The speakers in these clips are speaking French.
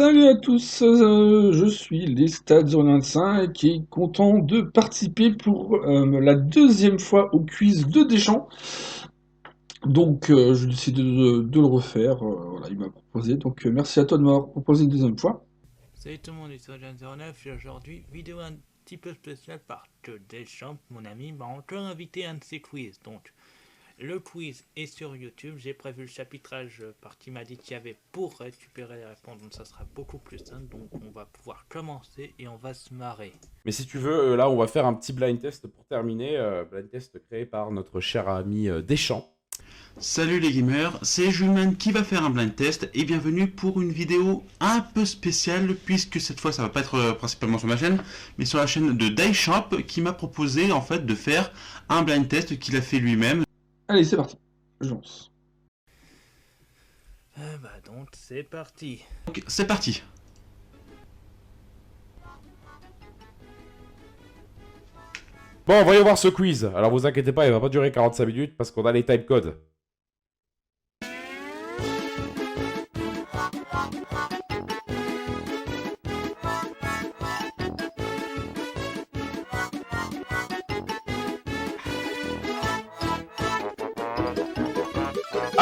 Salut à tous, je suis Lestat025 qui est content de participer pour la deuxième fois au quiz de Deschamps. Donc je décide de le refaire, voilà, il m'a proposé, donc merci à toi de m'avoir proposé une deuxième fois. Salut tout le monde, ici John09 et aujourd'hui, vidéo un petit peu spéciale par Joe Deschamps, mon ami, m'a encore invité à un de ses quiz. Donc, le quiz est sur YouTube, j'ai prévu le chapitrage par qui m'a dit qu'il y avait pour récupérer les réponses, donc ça sera beaucoup plus simple. Donc, on va pouvoir commencer et on va se marrer. Mais si tu veux, là, on va faire un petit blind test pour terminer. Blind test créé par notre cher ami Deschamps. Salut les gamers, c'est Julman qui va faire un blind test et bienvenue pour une vidéo un peu spéciale puisque cette fois ça va pas être principalement sur ma chaîne mais sur la chaîne de Deschamps qui m'a proposé en fait de faire un blind test qu'il a fait lui-même. Allez, c'est parti, je lance. Donc, c'est parti. Donc c'est parti. Bon, voyons voir ce quiz. Alors, vous inquiétez pas, il va pas durer 45 minutes parce qu'on a les timecodes.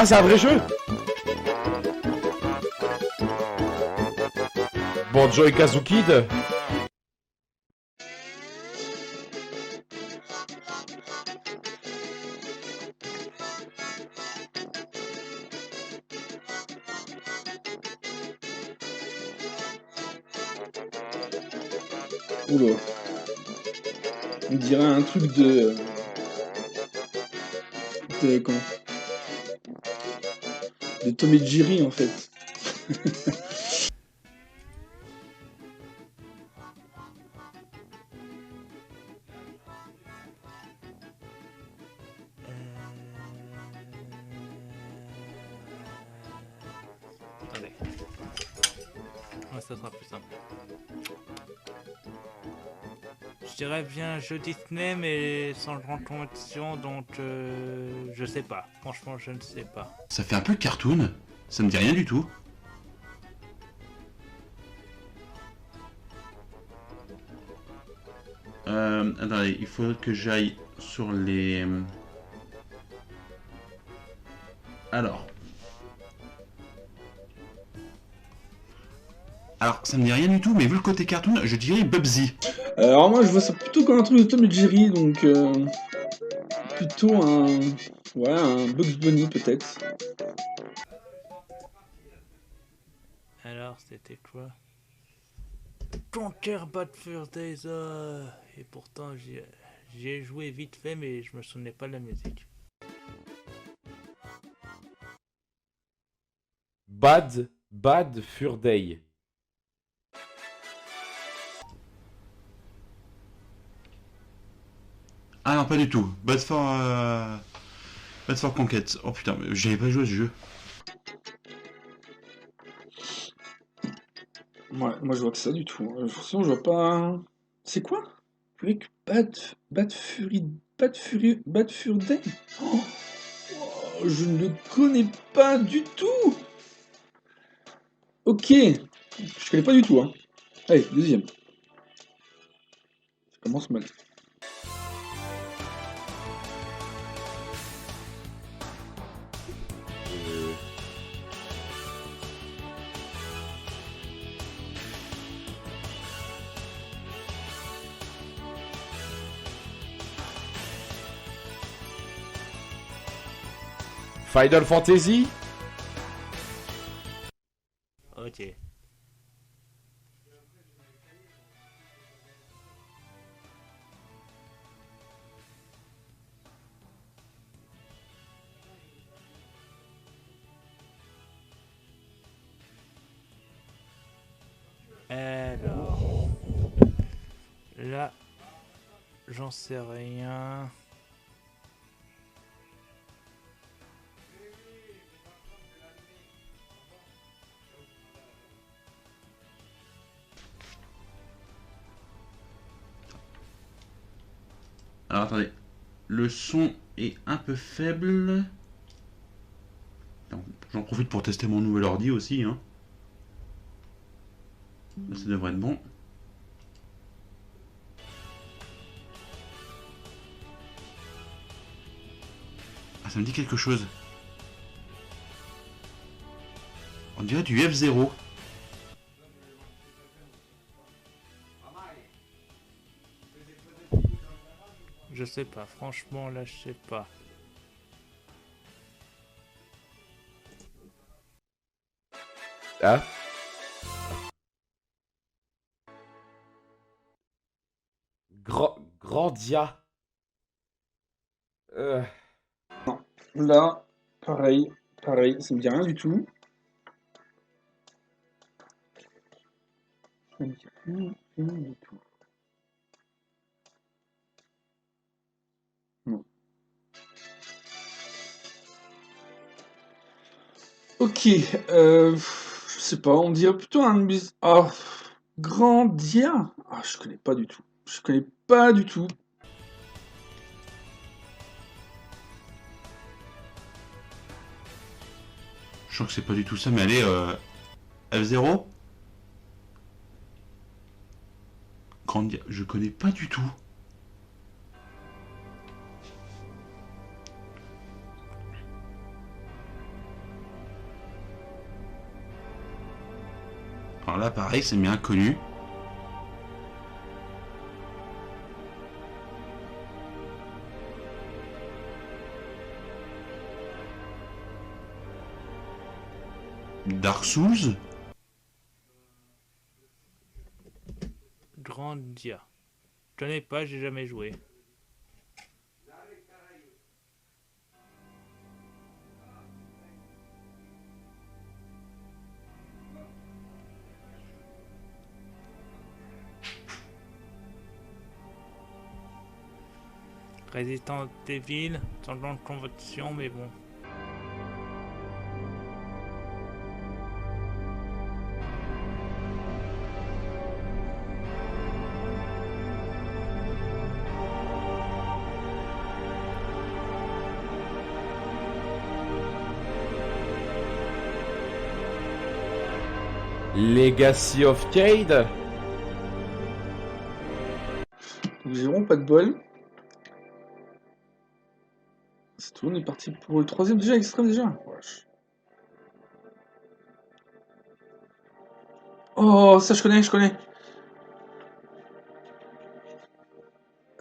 Ah, c'est un vrai jeu? Bon, Joe et Kazukid. Oula, on dirait un truc comment, de Tom et Jerry en fait. Attendez. Ouais, ça sera plus simple. Je dirais bien un jeu Disney, mais sans grande connexion, donc je sais pas. Franchement, je ne sais pas. Ça fait un peu cartoon, ça me dit rien du tout. Attendez, il faut que j'aille sur les... Alors... Alors, ça me dit rien du tout, mais vu le côté cartoon, je dirais Bubsy. Alors moi je vois ça plutôt comme un truc de Tom et Jerry, donc plutôt un Bugs Bunny peut-être. Alors, c'était quoi? Conquer Bad Fur Days. Et pourtant, j'y ai joué vite fait, mais je me souvenais pas de la musique. Bad Fur Day. Ah non, pas du tout. Bad for Conquête. Oh putain, mais j'avais pas joué à ce jeu. Ouais, moi je vois que ça du tout. Sinon je vois pas. C'est quoi? Avec Bad Fur Day? Oh, je ne le connais pas du tout! Ok, je connais pas du tout, hein. Allez, deuxième. Ça commence mal. Final Fantasy. Ok. Alors, là, j'en sais rien. Alors attendez. Le son est un peu faible. J'en profite pour tester mon nouvel ordi aussi, hein. Là, ça devrait être bon. Ah, ça me dit quelque chose. On dirait du F0. Je sais pas, franchement là je sais pas. Ah. Grandia. Là, pareil, ça me dit rien du tout. Ça me dit rien du tout. Non. Ok, je sais pas, on dirait plutôt un Ah, Grandia. Ah, je connais pas du tout. Je connais pas du tout. Je sens que c'est pas du tout ça, mais allez, F0. Grandia, je connais pas du tout. Alors là, pareil, c'est bien connu. Dark Souls. Grandia. Je connais pas, j'ai jamais joué. Résistant Evil, semblant de conviction, mais bon. Legacy of Cade. J'ai vraiment pas de bol. C'est tout, on est parti pour le troisième déjà, extrême déjà. Wesh. Oh, ça je connais, je connais.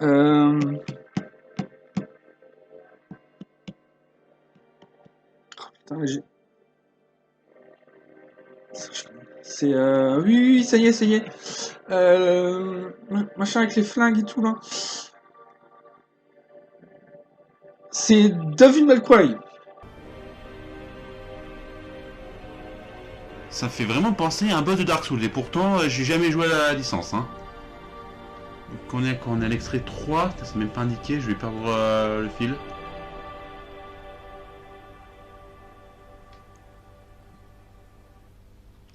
Euh... Oh, putain, j'ai... ça, je connais. C'est oui, oui, ça y est, ça y est. Machin avec les flingues et tout là. C'est David Malquay. Ça fait vraiment penser à un boss de Dark Souls. Et pourtant, j'ai jamais joué à la licence. Hein. Donc on est à l'extrait 3. C'est même pas indiqué. Je vais perdre le fil.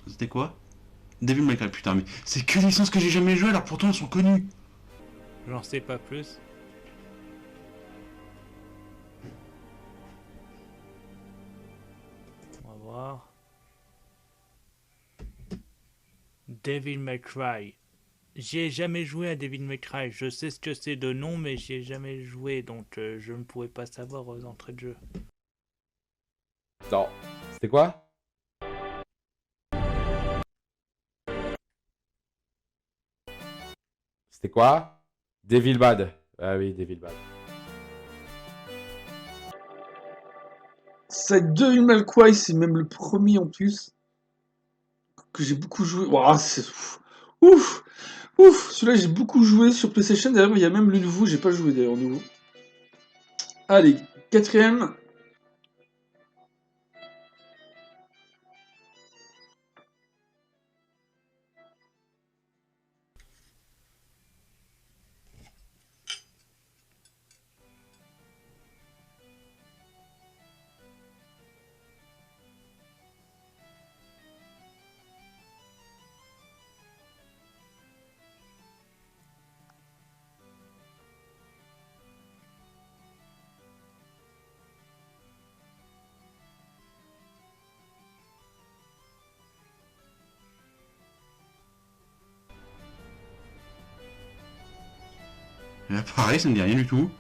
C'était quoi? Devil May Cry, putain, mais c'est que des licences que j'ai jamais joué, alors pourtant elles sont connues. J'en sais pas plus. On va voir. Devil May Cry. J'y ai jamais joué à Devil May Cry. Je sais ce que c'est de nom, mais j'y ai jamais joué, donc je ne pourrais pas savoir aux entrées de jeu. Non. C'était quoi? C'était quoi? Devil Bad. Ah oui, Devil Bad. C'est David Malquay, c'est même le premier en plus. Que j'ai beaucoup joué. Ouah, c'est... Ouf! Ouf! Celui-là, j'ai beaucoup joué sur PlayStation. D'ailleurs, il y a même le nouveau. J'ai pas joué d'ailleurs, nouveau. Allez, quatrième. Là, pareil, ça me dit rien du tout.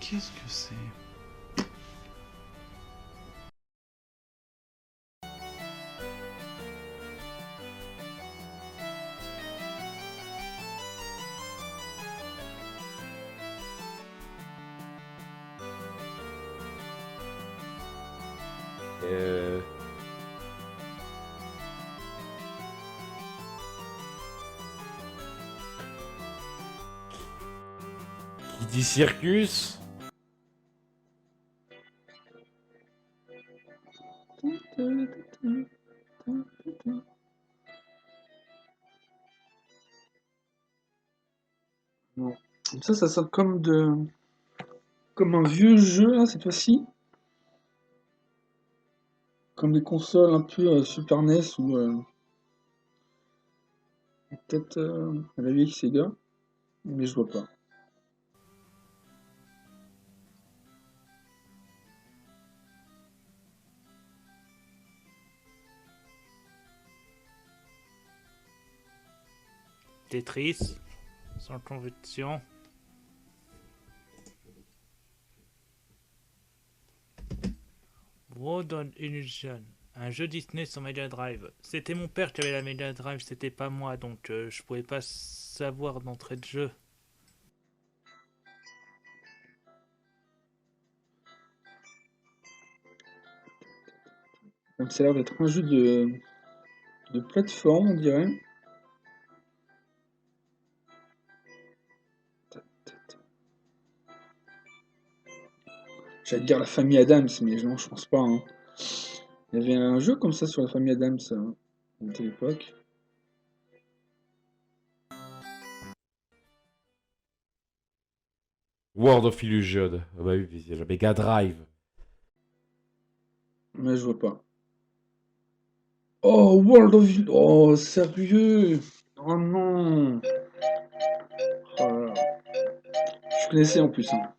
Qu'est-ce que c'est? Qui dit circus? Non. Ça sonne comme un vieux jeu, là, cette fois-ci. Comme des consoles un peu Super NES ou peut-être à la vieille Sega, mais je vois pas. Tetris, sans conviction. World of Illusion, un jeu Disney sur Mega Drive. C'était mon père qui avait la Mega Drive, c'était pas moi, donc je pouvais pas savoir d'entrée de jeu. Donc ça a l'air d'être un jeu de plateforme, on dirait. J'allais dire la famille Adams, mais non, je pense pas, hein. Il y avait un jeu comme ça sur la famille Adams à telle époque. World of Illusion. Ah bah oui, c'est la Mega Drive. Mais je vois pas. Oh, World of... Oh, sérieux? Oh non! Oh là là. Je connaissais en plus, hein.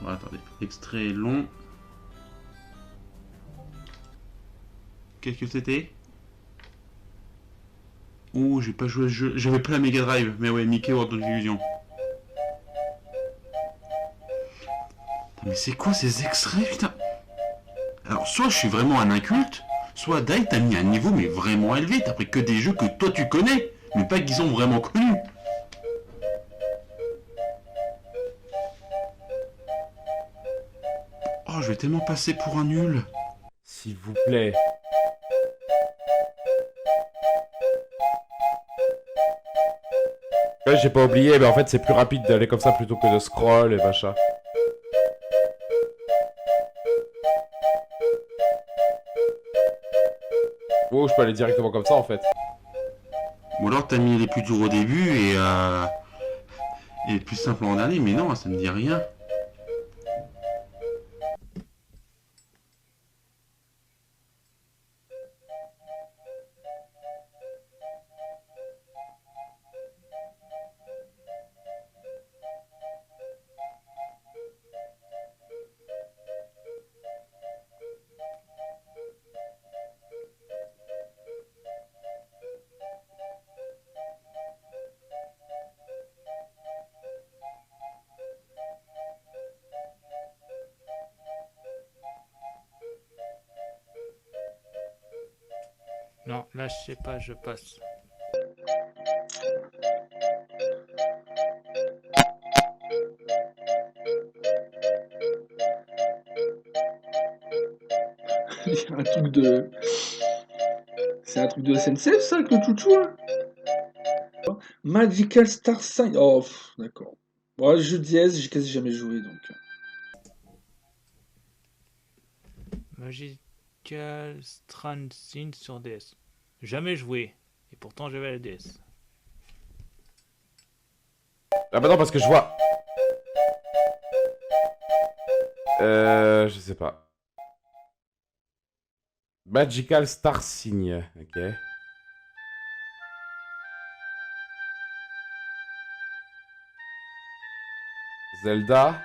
Bon, attendez, extrait long. Qu'est-ce que c'était? Oh, j'ai pas joué à ce jeu. J'avais pas la Mega Drive, mais ouais, Mickey World of Illusion. Mais c'est quoi ces extraits, putain? Alors, soit je suis vraiment un inculte, soit Dai t'a mis un niveau mais vraiment élevé. T'as pris que des jeux que toi tu connais, mais pas qu'ils sont vraiment connus. Oh, je vais tellement passer pour un nul. S'il vous plaît. Ouais, j'ai pas oublié, mais en fait c'est plus rapide d'aller comme ça plutôt que de scroll et machin. Oh, je peux aller directement comme ça en fait. Ou alors t'as mis les plus durs au début et les plus simples en dernier, mais non, ça me dit rien. Non, là je sais pas, je passe. Il y a un truc de... C'est un truc de SNCF, ça, avec le chouchou, là? Magical Star Sign. Oh, d'accord. Bon, jeu dièse, j'ai quasi jamais joué, donc... Magical Stransin sur DS. Jamais joué. Et pourtant j'avais la DS. Ah bah non, parce que je vois... Je sais pas. Magical Star Sign, ok. Zelda.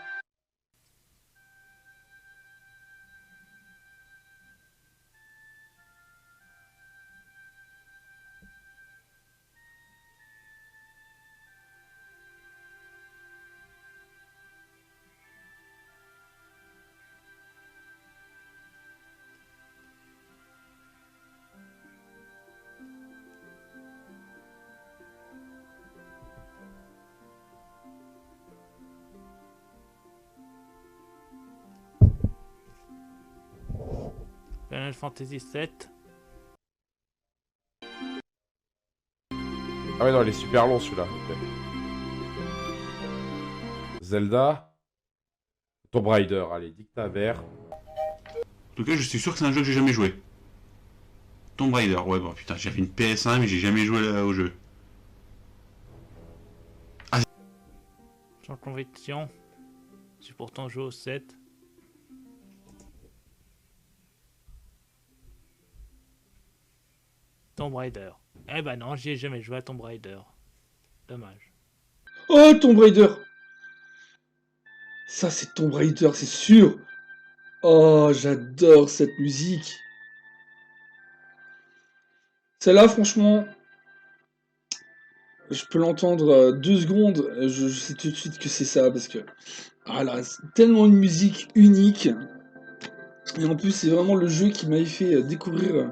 Final Fantasy VII. Ah ouais, non, il est super long celui-là. Ok. Zelda. Tomb Raider, allez, Dictaver. En tout cas, je suis sûr que c'est un jeu que j'ai jamais joué. Tomb Raider, ouais, bon, putain, j'ai fait une PS1, mais j'ai jamais joué au jeu. Sans conviction. J'ai pourtant joué au 7. Tomb Raider. Eh ben non, j'y ai jamais joué à Tomb Raider. Dommage. Oh, Tomb Raider! Ça, c'est Tomb Raider, c'est sûr! Oh, j'adore cette musique! Celle-là, franchement, je peux l'entendre 2 secondes, je sais tout de suite que c'est ça, parce que... Ah là, c'est tellement une musique unique. Et en plus, c'est vraiment le jeu qui m'avait fait découvrir...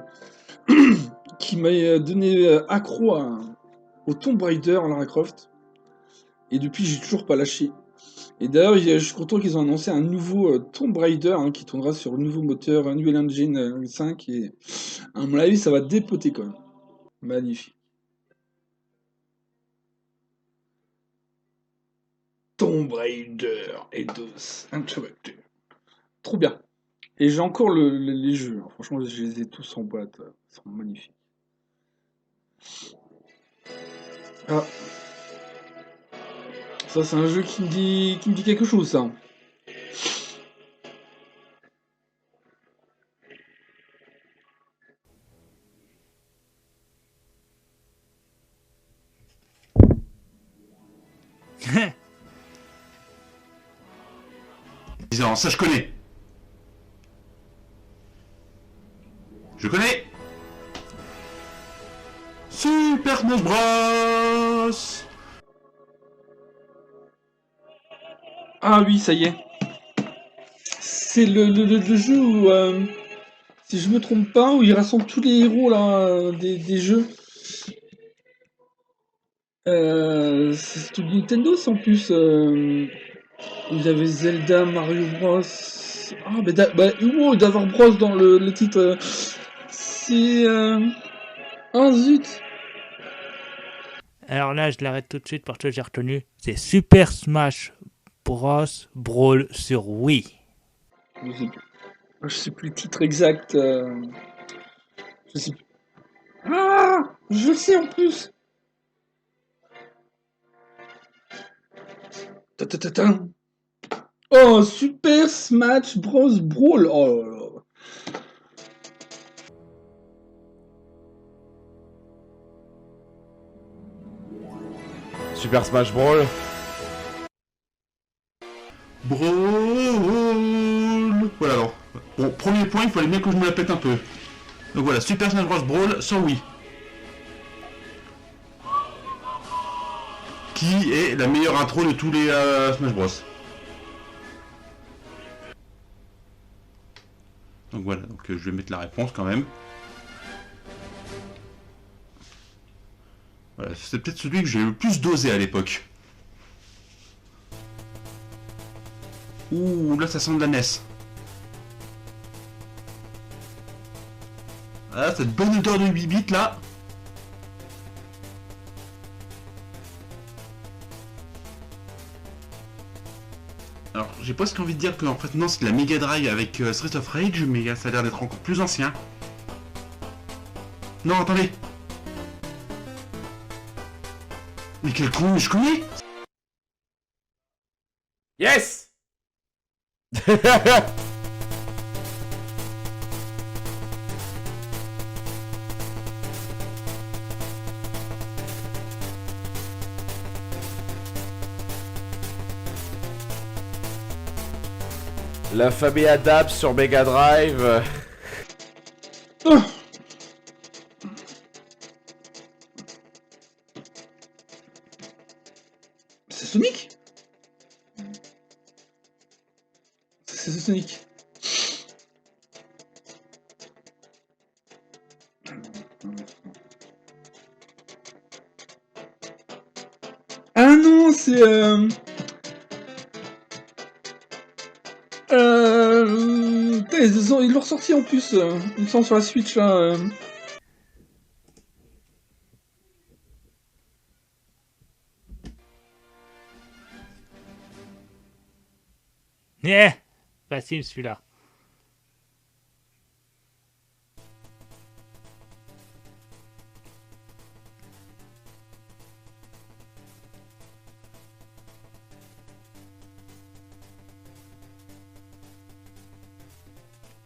qui m'a donné accro au Tomb Raider à Lara Croft. Et depuis, j'ai toujours pas lâché. Et d'ailleurs, je suis content qu'ils ont annoncé un nouveau Tomb Raider qui tournera sur le nouveau moteur Unreal Engine 5. Et à mon avis, ça va dépoter quand même. Magnifique. Tomb Raider et DOS Interactive. Trop bien. Et j'ai encore les jeux. Franchement, je les ai tous en boîte. Ils sont magnifiques. Ah. Ça, c'est un jeu qui me dit quelque chose, ça. Disant, ça je connais. Je connais. Super Smash Bros. Ah oui, ça y est. C'est le jeu où, si je me trompe pas, où il rassemble tous les héros là, des jeux. C'est tout Nintendo, c'est en plus. Il y avait Zelda, Mario Bros. Ah, mais d'avoir Bros dans le titre. C'est. Ah zut! Alors là, je l'arrête tout de suite parce que j'ai retenu. C'est Super Smash Bros. Brawl sur Wii. Je sais plus le titre exact. Je sais plus. Ah! Je sais en plus! Ta-ta-ta-ta. Oh, Super Smash Bros. Brawl! Oh là là. Super Smash Brawl. Brawl. Voilà, alors. Bon, premier point, il fallait bien que je me la pète un peu. Donc voilà, Super Smash Bros. Brawl sur Wii. Qui est la meilleure intro de tous les Smash Bros. Donc voilà, donc je vais mettre la réponse quand même. Voilà, c'est peut-être celui que j'ai le plus dosé à l'époque. Ouh, là ça sent de la NES. Ah, cette bonne odeur de 8 bits là. Alors, j'ai presque envie de dire qu'en fait, non, c'est de la Mega Drive avec Street of Rage, mais ça a l'air d'être encore plus ancien. Non, attendez. Mais quel con, mais je connais. Yes. La famille Adams sur Mega Drive. Oh. C'est Sonic? C'est Sonic. Ah non, c'est putain, ils l'ont ressorti en plus, il me semble sur la Switch là. Eh, facile celui-là.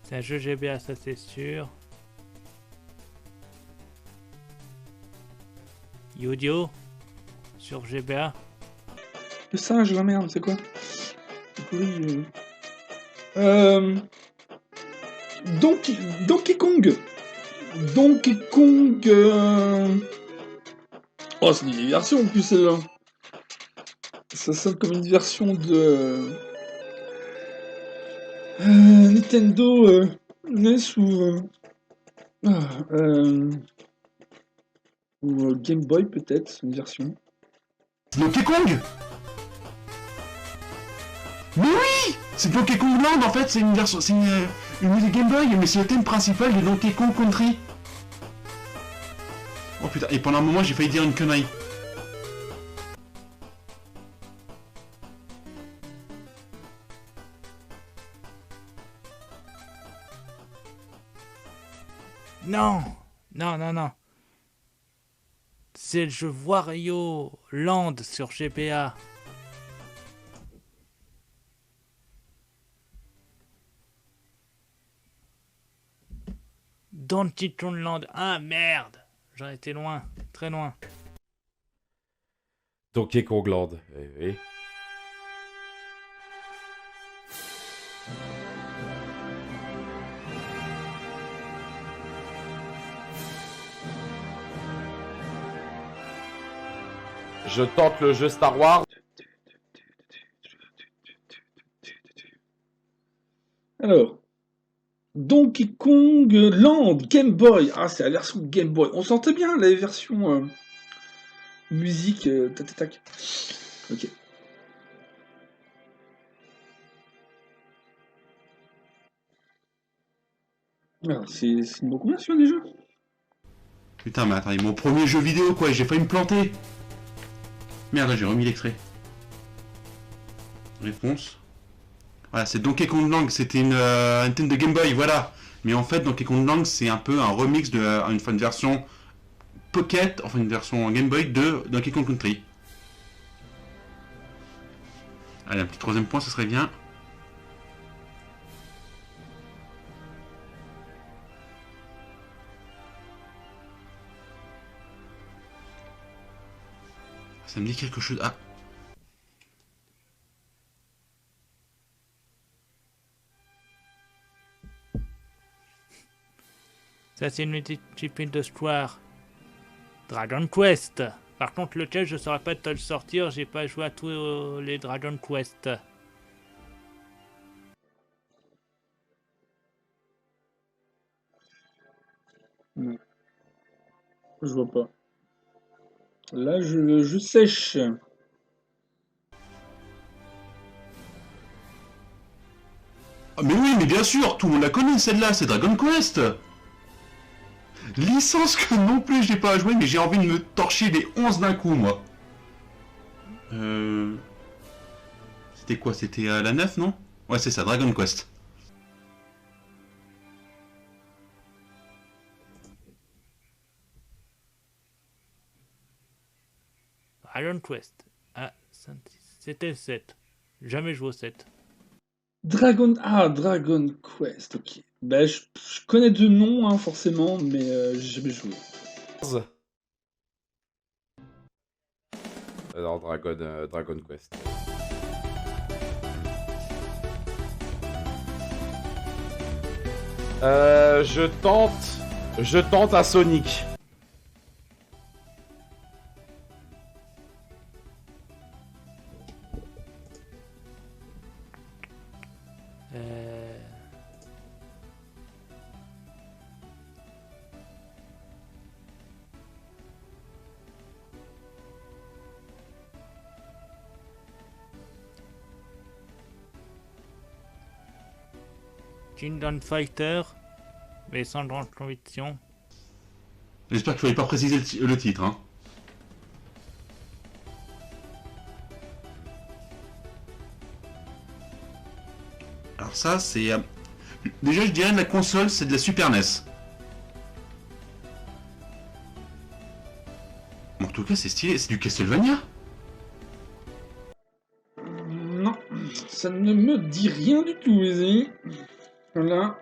C'est un jeu GBA, ça c'est sûr. Yodio sur GBA. Le singe, la merde, c'est quoi? Oui, Donkey Kong. Donkey Kong. Oh, c'est une vieille version en plus celle-là. Ça sonne comme une version de Nintendo NES ou Game Boy peut-être, une version. Donkey Kong. Mais oui, c'est Donkey Kong Land en fait, c'est une version, c'est une musique Game Boy, mais c'est le thème principal de Donkey Kong Country. Oh putain, et pendant un moment j'ai failli dire une connerie. Non, non, non, non. C'est le jeu Wario Land sur GBA. Donkey Kong Land. Ah merde, j'en étais loin, très loin. Donkey Kong Land. Oui. Je tente le jeu Star Wars. Alors, Donkey Kong Land Game Boy. Ah, c'est la version Game Boy. On sentait bien la version musique tac tac. Ok. Alors, c'est une combien sur déjà? Putain, mais attendez, mon premier jeu vidéo quoi, j'ai failli me planter. Merde, j'ai remis l'extrait. Réponse. Voilà, c'est Donkey Kong Land, c'était une Nintendo Game Boy, voilà. Mais en fait, Donkey Kong Land, c'est un peu un remix de une version Pocket, enfin une version Game Boy de Donkey Kong Country. Allez, un petit troisième point, ce serait bien. Ça me dit quelque chose. Ah. Ça c'est une multitude de square. Dragon Quest. Par contre lequel je saurais pas te le sortir, j'ai pas joué à tous les Dragon Quest. Non. Je vois pas. Là, je sèche. Ah, mais oui, mais bien sûr, tout le monde la connaît celle-là, c'est Dragon Quest. Licence que non plus j'ai pas à jouer, mais j'ai envie de me torcher les 11 d'un coup, moi. C'était quoi? C'était la 9, non? Ouais, c'est ça, Dragon Quest. Dragon Quest. Ah, c'était le 7. Jamais joué au 7. Dragon Quest, ok. Bah, je connais deux noms, hein, forcément, mais j'ai jamais joué. Alors, Dragon Quest. Je tente à Sonic. Kingdom Fighter, mais sans grande conviction. J'espère qu'il ne fallait pas préciser le titre. Hein. Alors ça, c'est... Déjà, je dirais la console, c'est de la Super NES. En tout cas, c'est stylé. C'est du Castlevania. Non, ça ne me dit rien du tout, les amis. Là,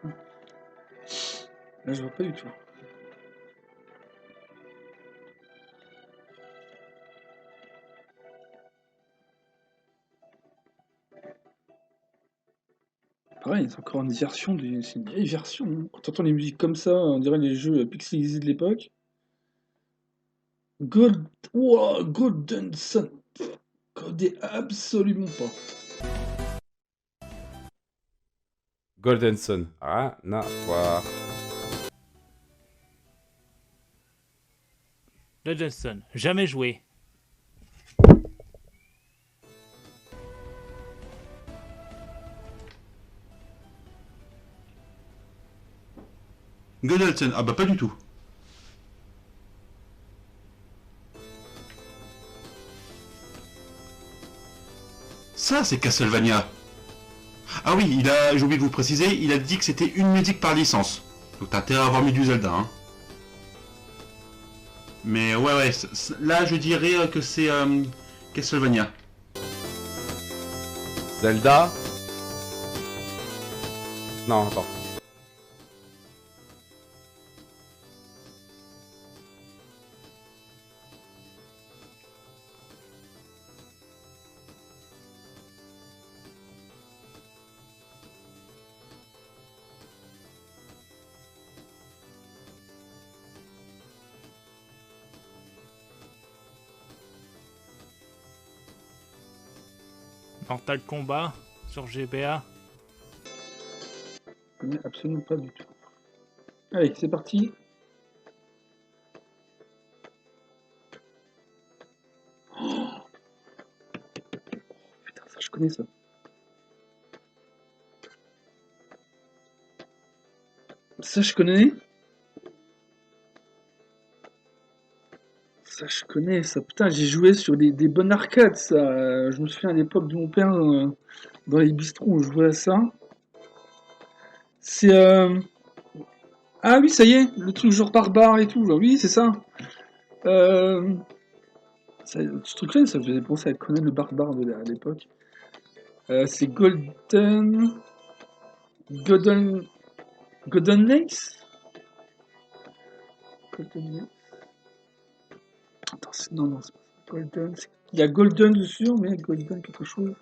je vois pas du tout. Pareil, c'est encore une version, c'est une vieille version. Hein. Quand t'entends les musiques comme ça, on dirait les jeux pixelisés de l'époque. Wow, Golden Sun. Codé absolument pas. Golden Sun. Rien à voir. Golden Sun, jamais joué. Godolson, ah bah pas du tout. Ça, c'est Castlevania. Ah oui, j'ai oublié de vous préciser, il a dit que c'était une musique par licence. Donc t'as intérêt à avoir mis du Zelda, hein. Mais ouais, là je dirais que c'est Castlevania. Zelda. Non, attends. Mortal Kombat sur GBA. Je connais absolument pas du tout. Allez, c'est parti. Oh putain, ça je connais ça. Ça je connais. Ça je connais ça. Putain, j'ai joué sur des bonnes arcades ça. Je me souviens à l'époque de mon père dans les bistrots où je jouais à ça. C'est ah oui, ça y est, le truc genre barbare et tout, là. Oui, c'est ça. Euh... Ce truc-là, ça me faisait penser à Conan le barbare à l'époque. C'est Golden Lakes? Golden Lakes? Attends, non, c'est pas ça. Golden. Il y a Golden dessus, mais Golden quelque chose.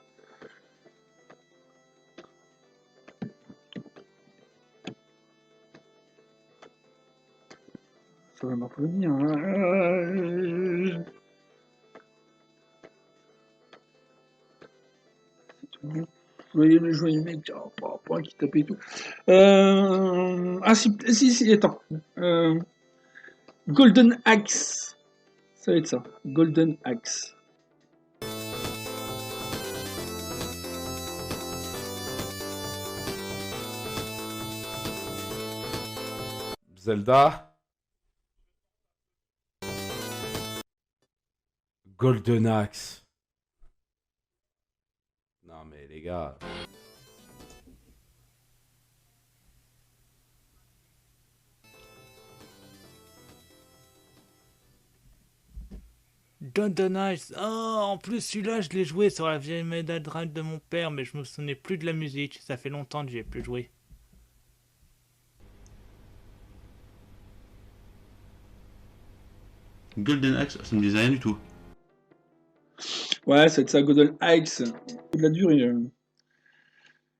Ça va m'en revenir. Hein. Vous voyez le joyeux mec qui tapait et tout. Ah si, attends. Golden Axe. Ça va être ça. Golden Axe. Zelda. Golden Axe. Non mais les gars. Golden Eyes. Oh, en plus celui-là je l'ai joué sur la vieille Mega Drive de mon père, mais je me souvenais plus de la musique. Ça fait longtemps que j'y ai plus joué. Golden Axe, ça me disait rien du tout. Ouais, c'est ça, Golden Axe. De la durée.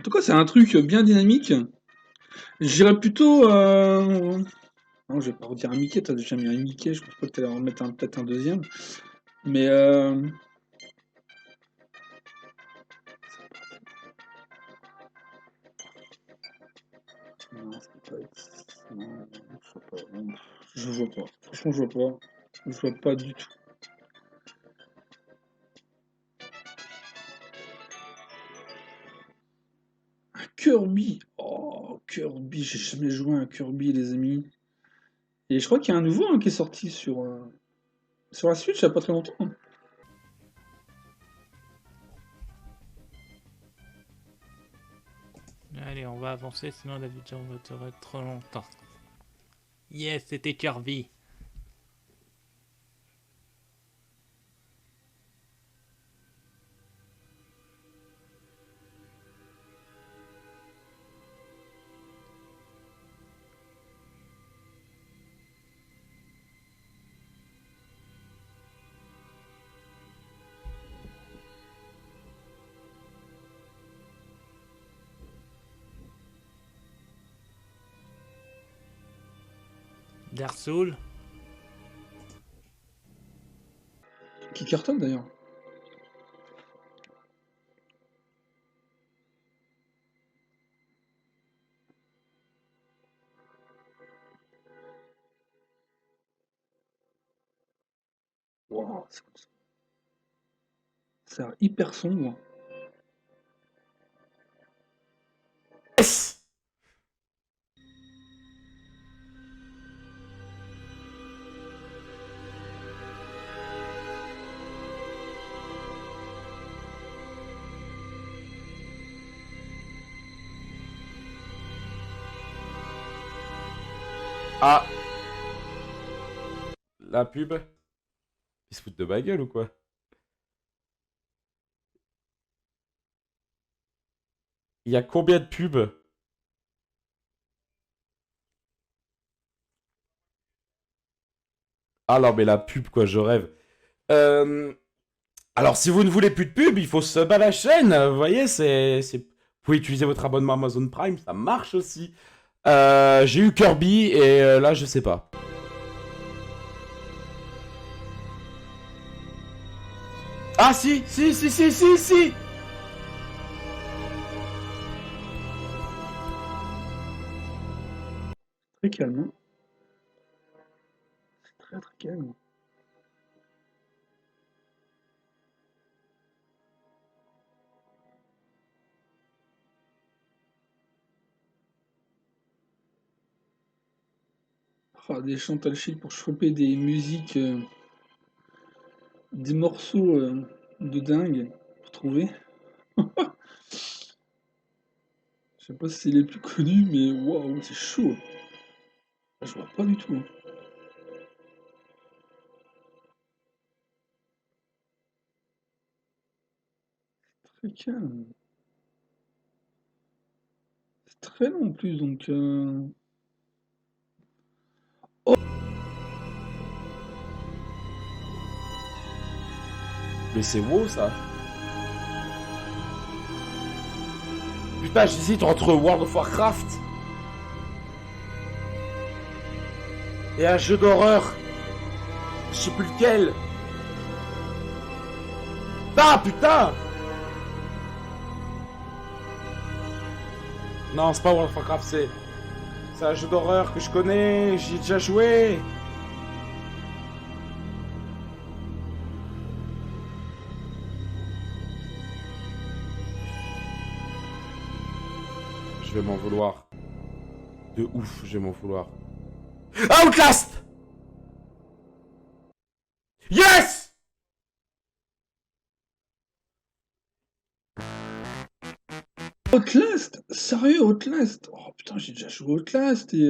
En tout cas, c'est un truc bien dynamique. J'irais plutôt. Non, je vais pas redire un Mickey, t'as déjà mis un Mickey, je pense pas que t'allais en remettre peut-être un deuxième. Mais non, ça peut pas être. Non, je vois pas. Non, je vois pas. Franchement, je vois pas. Je vois pas du tout. Un Kirby! Oh, Kirby, j'ai jamais joué à un Kirby, les amis. Et je crois qu'il y a un nouveau hein, qui est sorti sur la Switch il y a pas très longtemps. Allez, on va avancer, sinon la vidéo va durer trop longtemps. Yes, c'était Kirby. Dark Souls. Qui cartonne d'ailleurs. Wow, ça a l'air hyper sombre. Yes. Ah, la pub. Ils se foutent de ma gueule ou quoi? Il y a combien de pubs? Ah non, mais la pub, quoi, je rêve. Euh, Alors, si vous ne voulez plus de pub, il faut sub à la chaîne. Vous voyez, Vous pouvez utiliser votre abonnement Amazon Prime, ça marche aussi. J'ai eu Kirby et là, je sais pas. Ah si, si, si, si, si, si. Très calme, hein. Très très calme. Ah, des Chantal Chic pour choper des musiques, des morceaux de dingue pour trouver. Je sais pas si c'est les plus connus, mais waouh, c'est chaud. Je vois pas du tout, hein. Très calme. C'est très long en plus, donc. Mais c'est wow ça. Putain, j'hésite entre World of Warcraft et un jeu d'horreur. Je sais plus lequel. Ah putain. Non, c'est pas World of Warcraft, c'est un jeu d'horreur que je connais, j'y ai déjà joué. Je vais m'en vouloir. De ouf, je vais m'en vouloir. Outlast! Yes! Outlast? Sérieux, Outlast? Oh putain, j'ai déjà joué à Outlast et.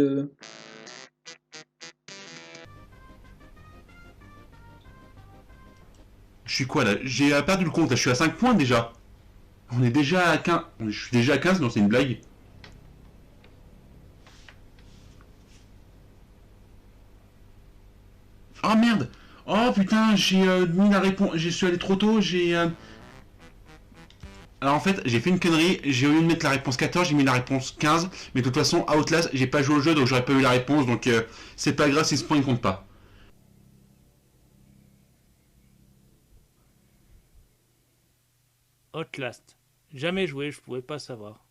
Je suis quoi là? J'ai perdu le compte, là. Je suis à 5 points déjà. On est déjà à 15. Je suis déjà à 15, non, c'est une blague. Oh merde! Oh putain, j'ai mis la réponse. Je suis allé trop tôt, j'ai. Alors en fait, j'ai fait une connerie, j'ai au lieu de mettre la réponse 14, j'ai mis la réponse 15, mais de toute façon, Outlast, j'ai pas joué au jeu, donc j'aurais pas eu la réponse, donc c'est pas grave si ce point il compte pas. Outlast. Jamais joué, je pouvais pas savoir.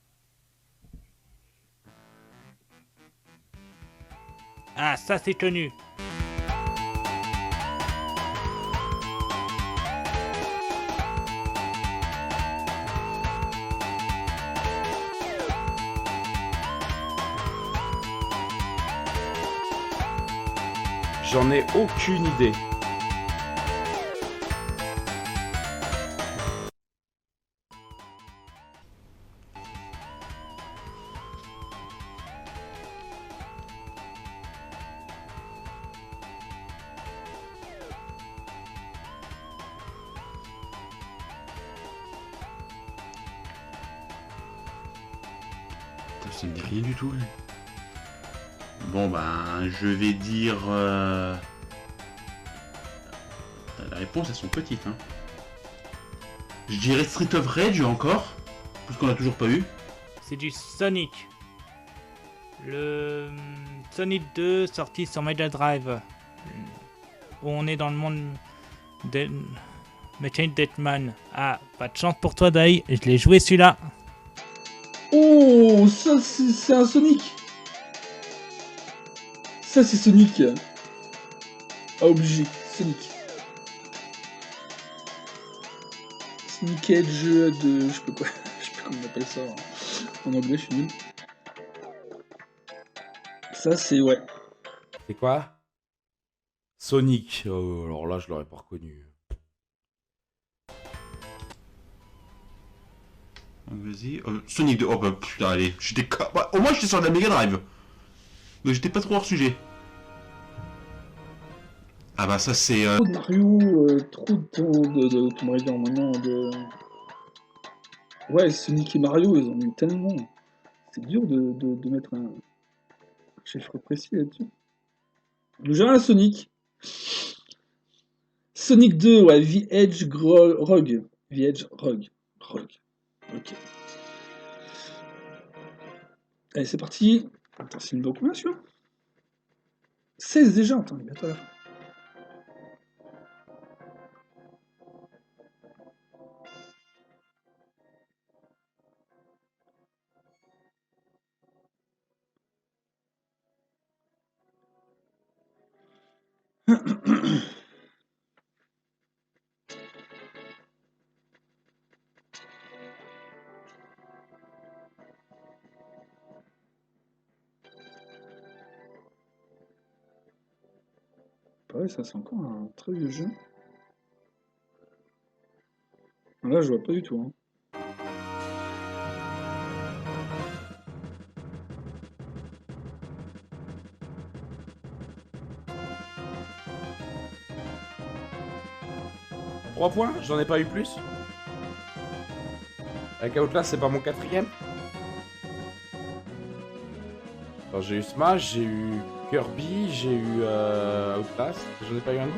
Ah, ça c'est tenu. J'en ai aucune idée. Putain, ça me dit rien du tout. Là. Bon ben, je vais dire... La réponse, elles sont petites. Hein. Je dirais Street of Rage encore, parce qu'on l'a toujours pas eu. C'est du Sonic. Le Sonic 2 sorti sur Mega Drive. Où on est dans le monde de Metroid Deathman. Ah, pas de chance pour toi, Dai. Je l'ai joué celui-là. Oh, ça c'est un Sonic. Ça c'est Sonic. Ah, obligé, Sonic. Sonic Edge de... je sais pas quoi. Je sais pas comment on appelle ça en anglais, je suis nul. Ça c'est... ouais. C'est quoi? Sonic. Oh, alors là, je l'aurais pas reconnu. Vas-y. Sonic 2. Oh bah putain, allez. Bah, au moins j'étais sur la Mega Drive. Donc j'étais pas trop hors sujet. Ah bah ça c'est... Trop de Mario, trop de Tomb Raider maintenant, de... Ouais, Sonic et Mario, ils en ont eu tellement. C'est dur de mettre un chiffre précis là-dessus. Donc j'ai un Sonic. Sonic 2, ouais, The Edge Rogue. The Edge Rogue. Rogue. Ok. Allez, c'est parti. Attends, c'est une niveau combien celui-là? 16 déjà, attends, il est bientôt à la fin. Pareil, ça c'est encore un très vieux jeu. Là, je vois pas du tout. Hein. Trois points? J'en ai pas eu plus. Avec Outlast, c'est pas mon quatrième. Alors, j'ai eu Smash, j'ai eu Kirby, j'ai eu Outlast. J'en ai pas eu un autre?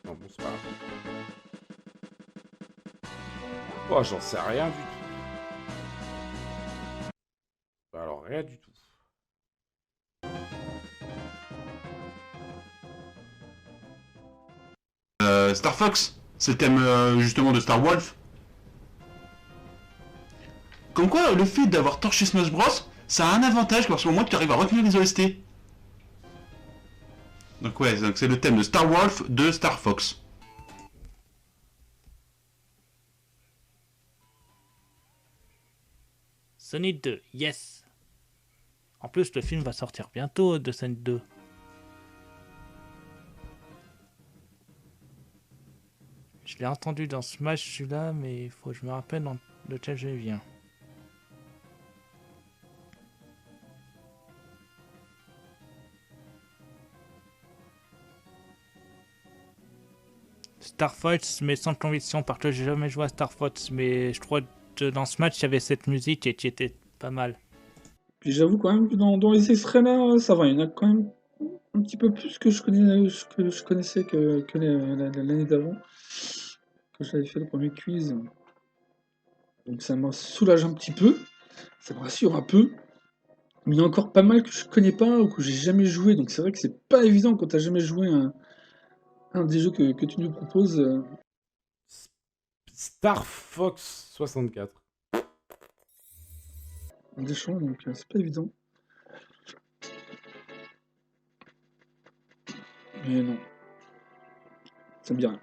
Non, bon, c'est pas grave. Oh, j'en sais rien du tout. Alors, rien du tout. Star Fox. C'est le thème justement de Star Wolf. Comme quoi, le fait d'avoir torché Smash Bros, ça a un avantage parce qu'au moins tu arrives à retenir les OST. Donc ouais, c'est le thème de Star Wolf de Star Fox. Sonic 2, yes. En plus, le film va sortir bientôt de Sonic 2. Je l'ai entendu dans Smash celui-là, mais il faut que je me rappelle dans lequel je viens. Star Fox, mais sans conviction, parce que j'ai jamais joué à Star Fox, mais je crois que dans ce match, il y avait cette musique et qui était pas mal. Puis j'avoue quand même que dans les extraits là, ça va, il y en a quand même un petit peu plus que je connaissais que l'année d'avant, quand j'avais fait le premier quiz. Donc ça me soulage un petit peu, ça me rassure un peu. Mais il y a encore pas mal que je connais pas ou que j'ai jamais joué, donc c'est vrai que c'est pas évident quand t'as jamais joué un des jeux que tu nous proposes. Star Fox 64. Des champs, donc c'est pas évident. Mais non, ça me dit rien.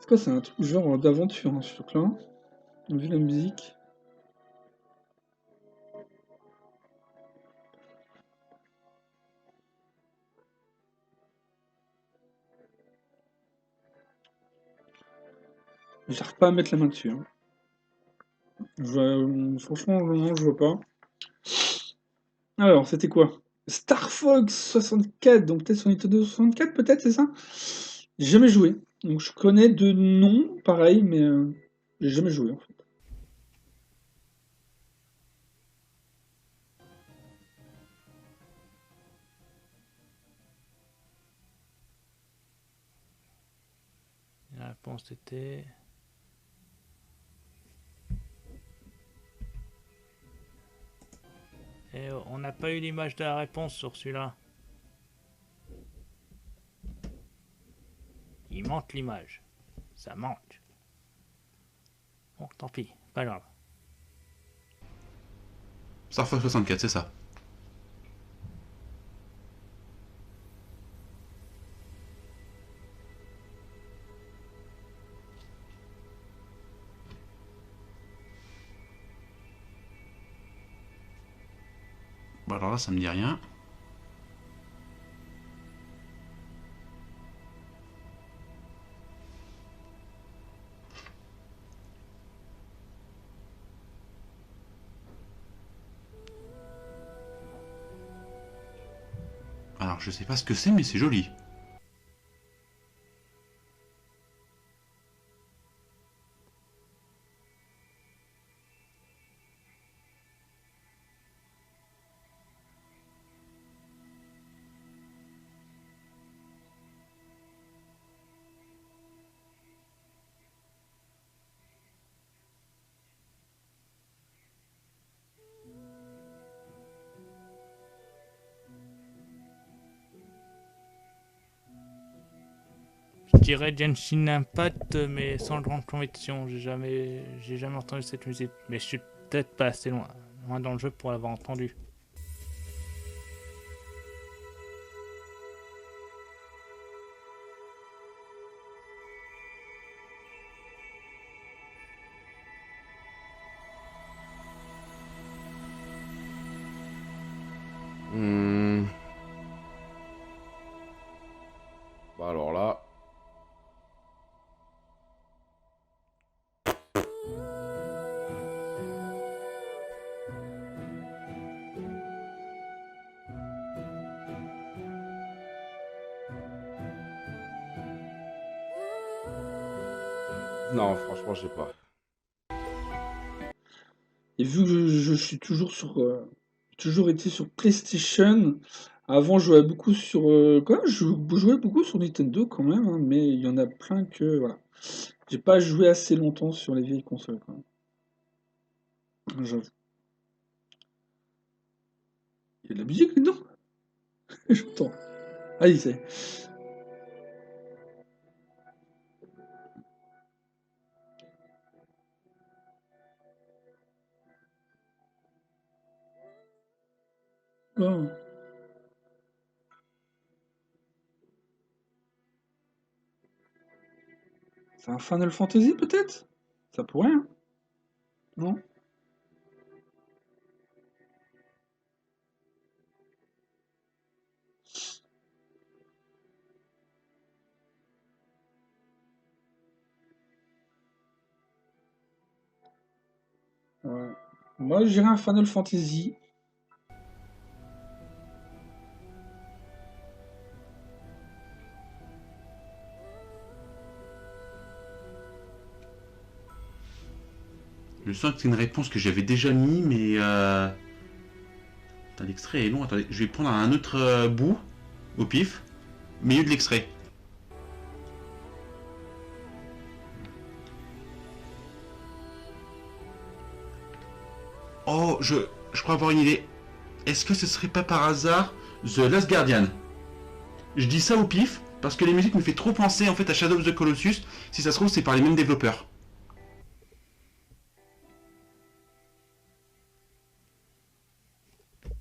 C'est quoi, c'est un truc genre d'aventure, hein, ce truc-là. Vu la musique. J'arrive pas à mettre la main dessus, hein. Franchement, non, je vois pas. Alors, c'était quoi? Star Fox 64, donc peut-être sur Nintendo 64, peut-être, c'est ça? J'ai jamais joué. Donc je connais de nom, pareil, mais j'ai jamais joué en fait. La réponse était... Et on n'a pas eu l'image de la réponse sur celui-là. Il manque l'image. Ça manque. Bon, tant pis, pas grave. Star Fox 64, c'est ça. Bon, alors là, ça me dit rien. Alors, je sais pas ce que c'est, mais c'est joli. Je dirais Genshin Impact, mais sans grande conviction. J'ai jamais entendu cette musique. Mais je suis peut-être pas assez loin dans le jeu pour l'avoir entendu. Bah alors là. Non, franchement, je sais pas. Et vu que je suis toujours toujours été sur PlayStation, avant je jouais beaucoup sur, quand même, je jouais beaucoup sur Nintendo quand même, hein, mais il y en a plein que, voilà. J'ai pas joué assez longtemps sur les vieilles consoles quand même, j'avoue. Il y a de la musique là-dedans? J'entends. Allez, c'est. Oh. C'est un Final Fantasy peut-être? Ça pourrait, hein? Non? Ouais. Moi, je dirais un Final Fantasy. Je sens que c'est une réponse que j'avais déjà mis, mais... Putain, l'extrait est long. Attendez, je vais prendre un autre bout, au pif, au milieu de l'extrait. Oh, je crois avoir une idée. Est-ce que ce serait pas par hasard The Last Guardian? Je dis ça au pif, parce que les musiques me fait trop penser en fait à Shadow of the Colossus. Si ça se trouve, c'est par les mêmes développeurs.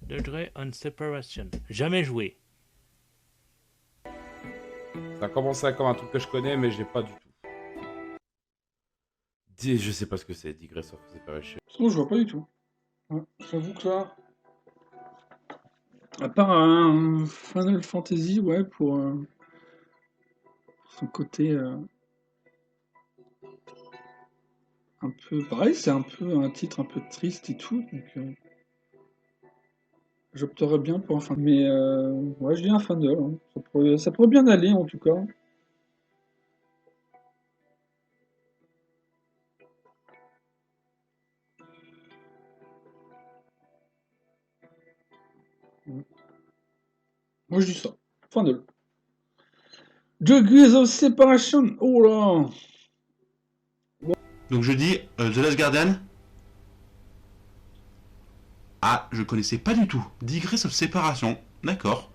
Degré on Separation. Jamais joué. Ça a commencé comme un truc que je connais, mais j'ai pas du tout. Je sais pas ce que c'est, Digress of Separation. Sinon, je vois pas du tout. Ouais, j'avoue que là, à part un Final Fantasy, ouais, pour son côté un peu... Pareil, c'est un peu un titre un peu triste et tout, donc j'opterais bien pour un fan. Mais ouais, je dis un fan hein. Ça pourrait bien aller en tout cas. Moi je dis ça. Fin de. Degrees of Separation. Oh là. Donc je dis The Last Guardian. Ah, je connaissais pas du tout. Digress of Separation. D'accord.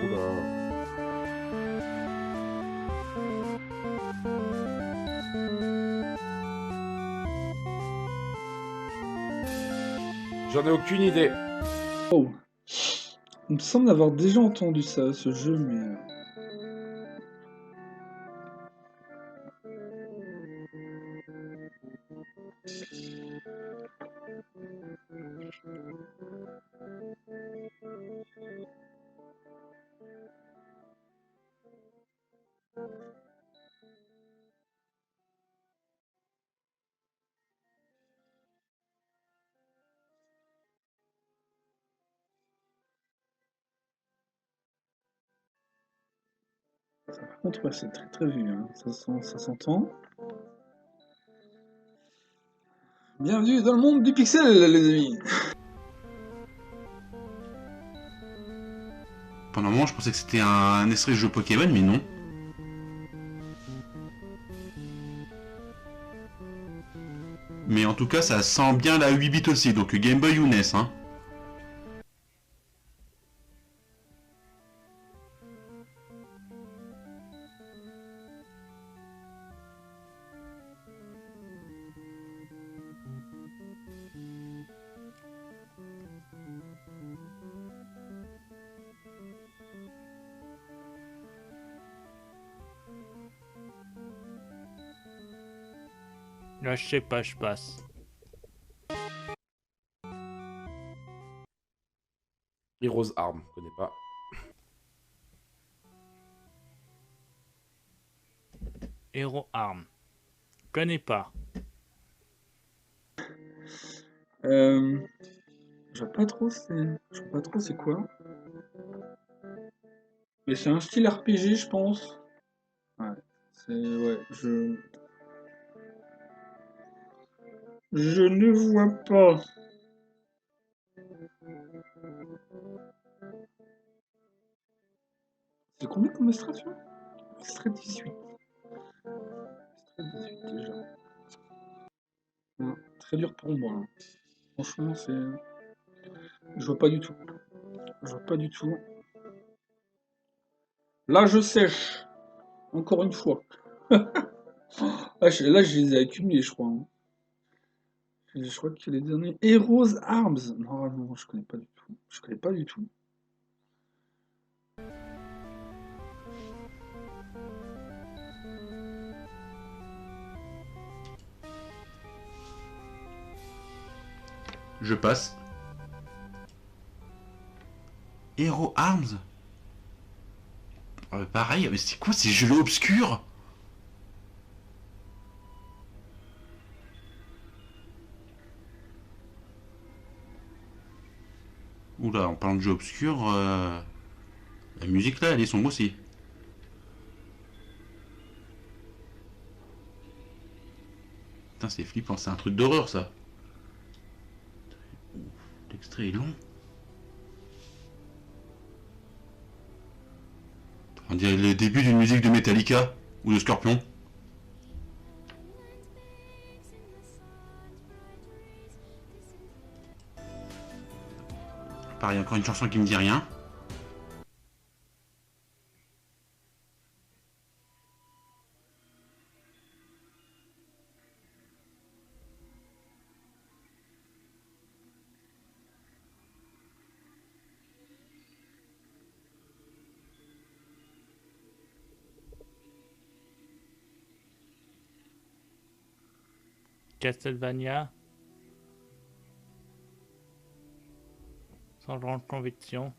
Oula. J'en ai aucune idée. Oh. Il me semble avoir déjà entendu ça, ce jeu, mais. Par contre, ouais, c'est très très vu, hein. Ça s'entend. Bienvenue dans le monde du pixel, les amis. Pendant un moment, je pensais que c'était un extrait de jeu Pokémon, mais non. Mais en tout cas, ça sent bien la 8 bits aussi, donc Game Boy ou NES, hein. Là, je sais pas, je passe. Heroes Arm, je connais pas. Hero Arm. Connais pas. Je vois pas trop c'est quoi. Mais c'est un style RPG, je pense. Ouais. Ouais, je ne vois pas. C'est combien comme illustration? Extrait 18. Extrait 18 déjà. Ouais, très dur pour moi, hein. Franchement, c'est. Je vois pas du tout. Je vois pas du tout. Là, je sèche. Encore une fois. Là, je les ai accumulés, je crois, hein. Je crois que les derniers. Heroes Arms. Non, non, je connais pas du tout. Je connais pas du tout. Je passe. Hero Arms. Pareil, mais c'est quoi ces jeux obscurs? Oula, en parlant de jeu obscur, la musique là, elle est sombre aussi. Putain, c'est flippant, c'est un truc d'horreur ça. L'extrait est long. On dirait le début d'une musique de Metallica ou de Scorpion. Pareil, encore une chanson qui me dit rien. Castlevania. Sans grande conviction.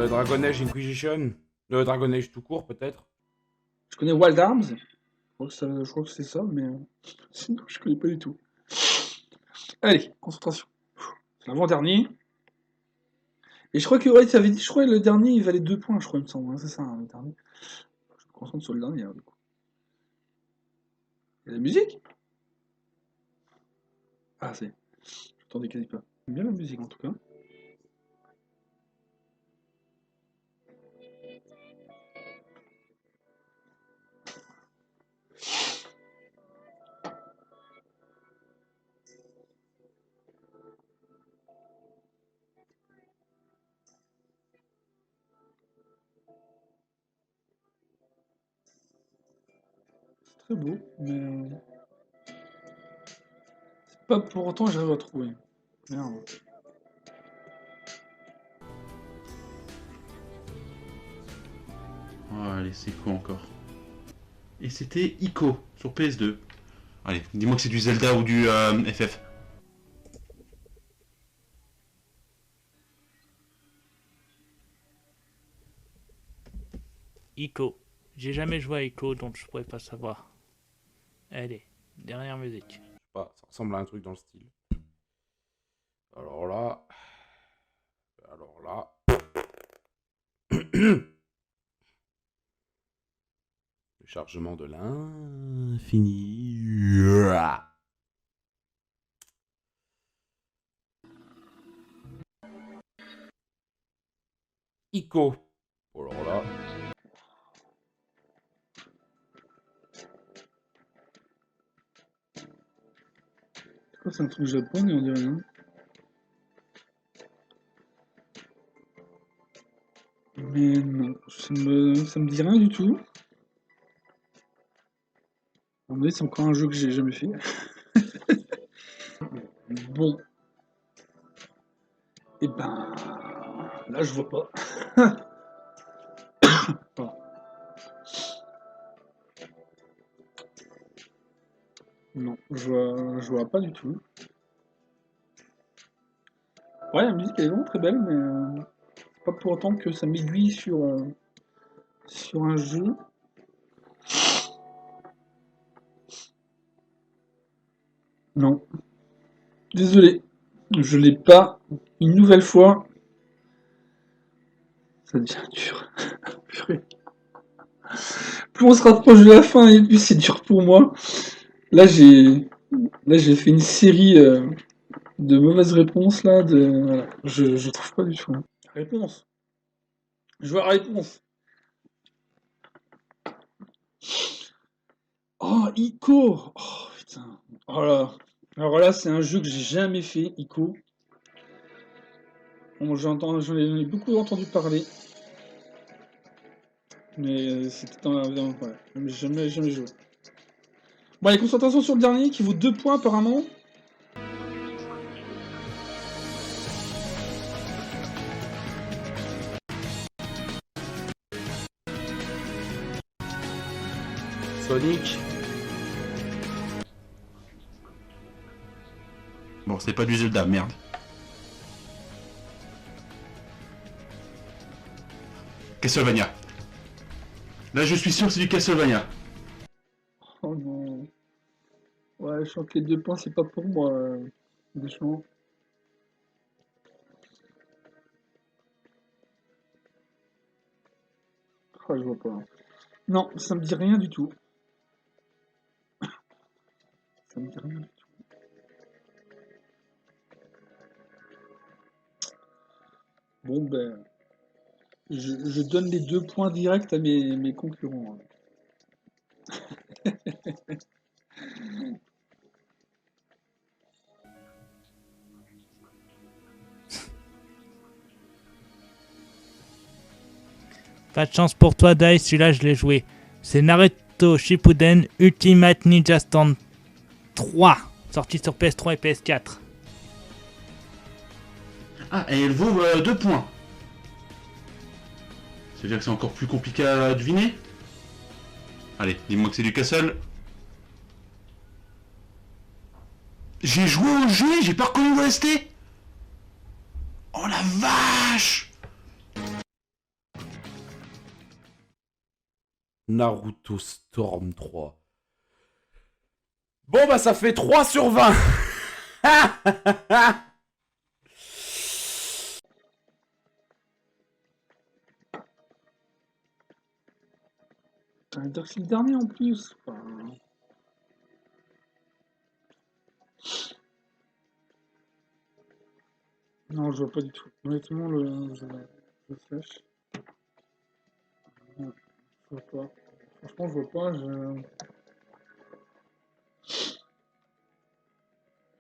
Dragon Age Inquisition. Le Dragon Age tout court, peut-être. Je connais Wild Arms. Je crois que c'est ça, mais sinon, je connais pas du tout. Allez, concentration. C'est l'avant-dernier. Et je crois que, ouais, tu avais dit, je crois que le dernier, il valait 2 points, je crois, il me semble. Hein, c'est ça, hein, le dernier. Je me concentre sur le dernier, hein, du coup. Il y a la musique? Ah, c'est. J'entendais quasi pas. J'aime bien la musique, en tout cas. Très beau, mais c'est pas pour autant que j'arrive à trouver. Merde. Oh, allez, c'est quoi encore? Et c'était Ico sur PS2. Allez, dis-moi que c'est du Zelda ou du FF. Ico. J'ai jamais joué à Ico, donc je pourrais pas savoir. Allez, dernière musique. Je sais pas, ça ressemble à un truc dans le style. Alors là. Alors là. Le chargement de l'infini. Ico. Alors là. C'est un truc japonais, on dirait, hein. Mais non, ça me dit rien du tout. À mon avis, c'est encore un jeu que j'ai jamais fait. Bon. Et ben. Là, je vois pas. Pardon. Non, je vois pas du tout. Ouais, la musique elle est vraiment très belle, mais pas pour autant que ça m'aiguille sur un jeu. Non. Désolé. Je l'ai pas. Une nouvelle fois. Ça devient dur. Purée. Plus on se rapproche de la fin et plus c'est dur pour moi. Là j'ai fait une série de mauvaises réponses là. Voilà. Je trouve pas du tout. Hein. Réponse. Je vois la réponse. Oh, Ico. Oh putain. Oh là. Alors là, c'est un jeu que j'ai jamais fait, Ico. Bon, j'en ai beaucoup entendu parler. Mais c'était ouais, jamais joué. Bon, allez, concentration sur le dernier qui vaut 2 points apparemment. Sonic. Bon, c'est pas du Zelda, merde. Castlevania. Là, je suis sûr que c'est du Castlevania. Oh non. Ouais, je sens que les 2 points, c'est pas pour moi, Deschamps. Ah, je vois pas. Non, ça me dit rien du tout. Ça me dit rien du tout. Bon, ben, je donne les 2 points directs à mes concurrents. Pas de chance pour toi, Dice, celui-là je l'ai joué. C'est Naruto Shippuden Ultimate Ninja Storm 3, sorti sur PS3 et PS4. Ah, et elle vaut 2 points. C'est-à-dire que c'est encore plus compliqué à deviner. Allez, dis-moi que c'est du Castle. J'ai joué au jeu, j'ai pas reconnu l'OST. Oh la vache! Naruto Storm 3. Bon bah ça fait 3 sur 20. Ça veut dire que c'est le dernier en plus. Enfin, non, je vois pas du tout. Honnêtement, je sèche. Non, je vois pas. Franchement, je vois pas. Je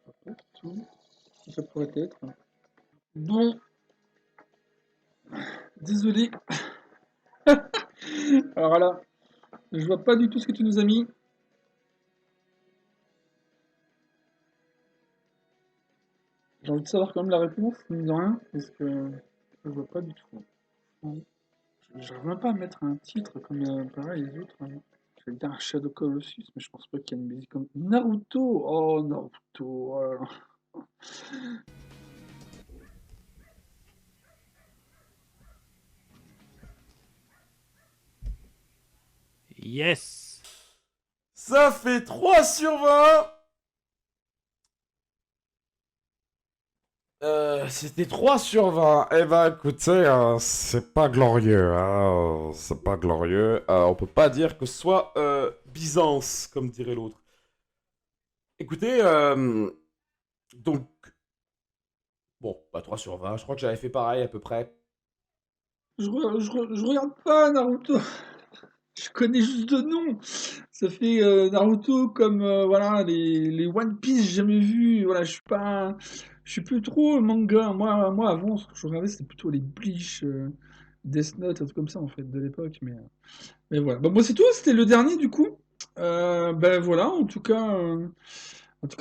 vois pas du tout ce que ça pourrait être. Bon, désolé. Alors là, je vois pas du tout ce que tu nous as mis. J'ai envie de savoir quand même la réponse, mine de rien, parce que je vois pas du tout. Non. J'arrive même pas à mettre un titre comme pareil les autres. J'allais dire un Shadow Colossus, mais je pense pas qu'il y a une musique comme Naruto. Oh Naruto. Oh là là. Yes. Ça fait 3 sur 20. C'était 3 sur 20. Eh ben, écoutez, c'est pas glorieux. Hein, c'est pas glorieux. On peut pas dire que ce soit Byzance, comme dirait l'autre. Écoutez, donc, bon, pas 3 sur 20. Je crois que j'avais fait pareil à peu près. Je regarde pas Naruto. Je connais juste de nom. Ça fait Naruto comme voilà les One Piece j'ai jamais vu. Voilà, je suis plus trop manga. Moi avant ce que je regardais c'était plutôt les Bleach, Death Note, un truc comme ça en fait de l'époque. Mais voilà. Bah, moi c'est tout. C'était le dernier du coup. Ben voilà. En tout cas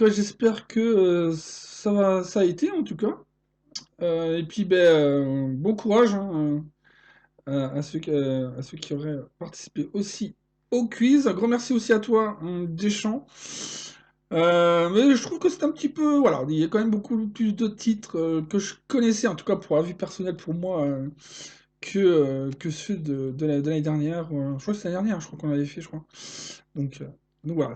j'espère que ça a été en tout cas. Et puis ben bon courage. Hein, à ceux qui auraient participé aussi au quiz. Un grand merci aussi à toi, Deschamps. Mais je trouve que c'est un petit peu. Voilà, il y a quand même beaucoup plus de titres que je connaissais, en tout cas pour avis personnel pour moi, que ceux de l'année dernière. Je crois que c'est l'année dernière, je crois qu'on l'avait fait, je crois. Donc, euh, donc voilà,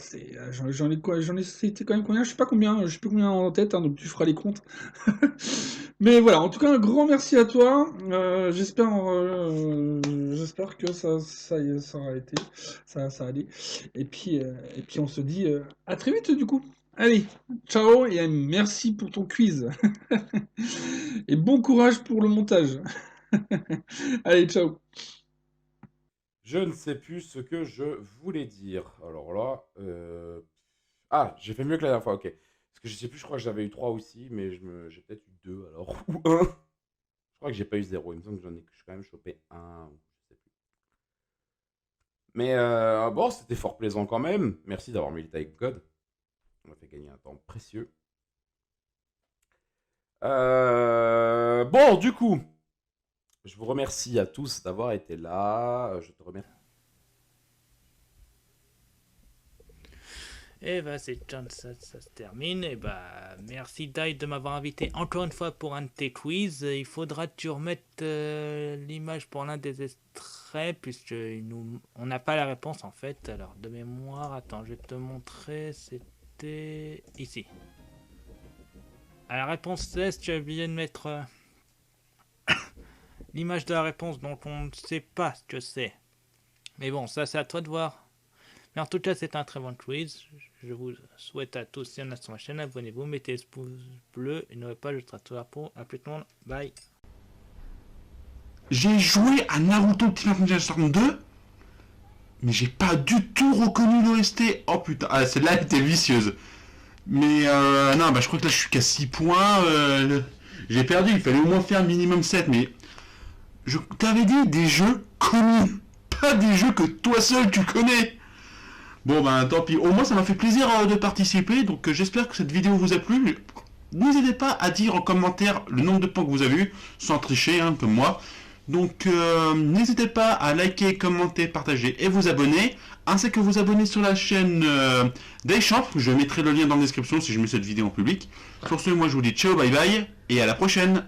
j'en ai cité quand même combien, je sais pas combien, je sais plus combien en tête, hein, donc tu feras les comptes. Mais voilà, en tout cas, un grand merci à toi. J'espère que ça aura été, ça allait. Et puis on se dit à très vite du coup. Allez, ciao et merci pour ton quiz. Et bon courage pour le montage. Allez, ciao. Je ne sais plus ce que je voulais dire. Alors là, ah, j'ai fait mieux que la dernière fois, ok. Parce que je sais plus, je crois que j'avais eu 3 aussi, mais j'ai peut-être eu 2 alors. Ou 1. Je crois que j'ai pas eu 0. Il me semble que je suis quand même chopé 1. Je sais plus. Mais bon, c'était fort plaisant quand même. Merci d'avoir milité avec God. On m'a fait gagner un temps précieux. Bon, du coup, je vous remercie à tous d'avoir été là. Je te remercie. Et bah c'est ça se termine. Et bah merci Dai de m'avoir invité encore une fois pour un de tes quiz. Il faudra que tu remettes l'image pour l'un des extraits puisque on n'a pas la réponse en fait. Alors de mémoire, attends, je vais te montrer. C'était ici. À la réponse 16, tu as oublié de mettre l'image de la réponse, donc on ne sait pas ce que c'est. Mais bon, ça c'est à toi de voir. Mais en tout cas, c'est un très bon quiz. Je vous souhaite à tous, si on a sur ma chaîne, abonnez-vous, mettez le pouce bleu et n'oubliez pas, je serai toujours là pour. À plus tout le monde, bye. J'ai joué à Naruto Teenage Ninja Storm 2, mais j'ai pas du tout reconnu l'OST. Oh putain, ah, celle-là elle était vicieuse. Mais non, bah je crois que là je suis qu'à 6 points. J'ai perdu, il fallait au moins faire minimum 7, mais je t'avais dit des jeux connus, pas des jeux que toi seul tu connais. Bon ben tant pis, au moins ça m'a fait plaisir de participer, donc j'espère que cette vidéo vous a plu. N'hésitez pas à dire en commentaire le nombre de points que vous avez eu, sans tricher hein, comme moi. Donc n'hésitez pas à liker, commenter, partager et vous abonner, ainsi que vous abonner sur la chaîne Daychamp, je mettrai le lien dans la description si je mets cette vidéo en public. Sur ce, moi je vous dis ciao, bye bye, et à la prochaine.